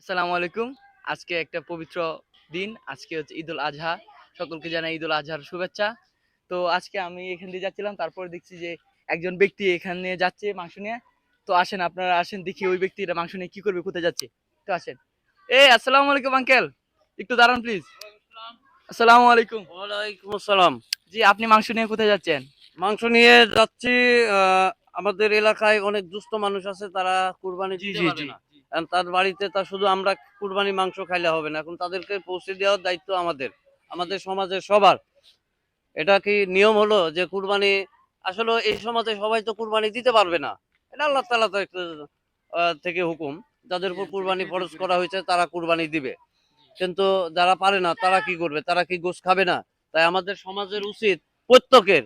আসসালামু আলাইকুম। আজকে একটা পবিত্র দিন। আজকে হচ্ছে ঈদুল আজহা। সকলকে জানাই ঈদুল আজহার শুভেচ্ছা। তো আজকে আমি এখান দিয়ে যাচ্ছিলাম। তারপরে দেখছি যে একজন ব্যক্তি এখানে যাচ্ছে মাংস নিয়ে। তো আসেন আপনারা আসেন দেখি ওই ব্যক্তিটা মাংস নিয়ে কি করবে, কোথায় যাচ্ছে। তো আসেন। আসসালামু আলাইকুম আঙ্কেল। একটু দাঁড়ান প্লিজ। আসসালামু আলাইকুম। ওয়ালাইকুম আসসালাম। জি, আপনি মাংস নিয়ে কোথায় যাচ্ছেন? মাংস নিয়ে যাচ্ছি। আমাদের এলাকায় অনেক দুস্থ মানুষ আছে, তারা কুরবানি জি, দিতে জি, পারে জি। না। এখন তার বাড়িতে তা শুধু আমরা কুরবানি মাংস খাইলে হবে না, এখন তাদেরকে পৌঁছে দেওয়ার দায়িত্ব আমাদের, জি, আমাদের সমাজের সবার। এটা কি নিয়ম হলো যে কুরবানি, আসলে এই সমাজে সবাই তো কুরবানি দিতে পারবে না। এটা আল্লাহ তাআলা তো একটু থেকে হুকুম, যাদের জি উপর আঙ্কেল কুরবানি একটু একটু ফরজ ঘুরে করা দেন। হয়েছে তারা কুরবানি দিবে। জি, কিন্তু যারা পারে না তারা কি করবে? তারা কি গোশ খাবে না? তাই আমাদের সমাজের উচিত প্রত্যেকের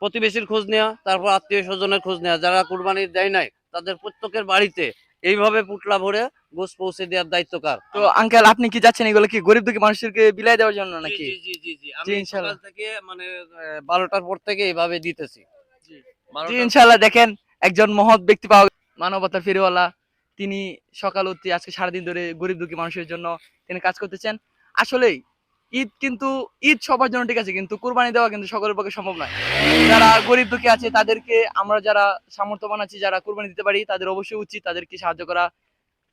প্রতিবেশীর খোঁজ নেওয়া, তারপর আত্মীয় স্বজনের খোঁজ নেওয়া, যারা কুরবানি দেয় নাই তাদের প্রত্যেকের বাড়িতে এইভাবে পুটলা ভরে গোশ পৌঁছে দেওয়ার দায়িত্ব কার? তো আমাদের। আঙ্কেল আপনি কি যাচ্ছেন এগুলো কি গরিব দুঃখী মানুষদেরকে বিলাই দেওয়ার জন্য জি নাকি? জি জি জি জি জি আমি সকাল ইনশাল্লাহ। থেকে মানে 12টার পর থেকে এইভাবে দিতেছি। জি। জি 12টার পর। ইনশাআল্লাহ দেখেন একজন মহৎ ব্যক্তি পাওয়া মানবতার ফেরিওয়ালা। তিনি সকাল হতে আজকে সারাদিন ধরে গরিব দুঃখী মানুষের জন্য তিনি কাজ করতেছেন। আসলেই ঈদ কিন্তু ঈদ সবার জন্য ঠিক আছে কিন্তু কুরবানি দেওয়া কিন্তু সকলের পক্ষে সম্ভব নয়। যারা গরিব দুঃখী আছে তাদেরকে আমরা যারা সামর্থ্যবান আছি যারা কুরবানি দিতে পারি তাদের অবশ্যই উচিত তাদেরকে সাহায্য করা,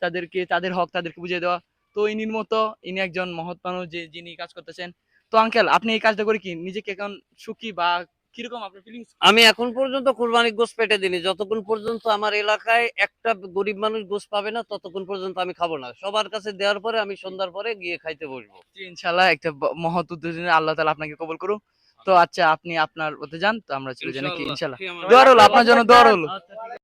তাদেরকে তাদের হক তাদেরকে বুঝিয়ে দেওয়া। তো ইনির মতো ইনি একজন মহৎ মানুষ যে যিনি কাজ করতেছেন। তো আঙ্কেল আপনি এই কাজটা করে কি নিজেকে এখন সুখী বা কিরকম আপনার ফিলিংস কি? আমি এখন পর্যন্ত কুরবানির গোশ পেটে দিইনি। যতক্ষণ পর্যন্ত আমার এলাকায় একটা গরিব মানুষ গোশ পাবে না ততক্ষণ পর্যন্ত আমি খাবো না। সবার কাছে দেওয়ার পরে আমি জি। সন্ধ্যার পরে গিয়ে খাইতে বসবো। জি, ইনশাআল্লাহ একটা মহৎ উদ্দেশ্য নিয়ে আল্লাহ তাআলা আপনাকে কবুল করুক। তো আচ্ছা আপনি আপনার ওতে যান। তো আমরা চলে যাই নাকি ইনশাআল্লাহ। ইনশাআল্লাহ। ফি আমানিল্লাহ। দোয়া রইল সবাই আপনার ভালো জন্য দোয়া থাকবেন। রইল। আচ্ছা ঠিক আছে।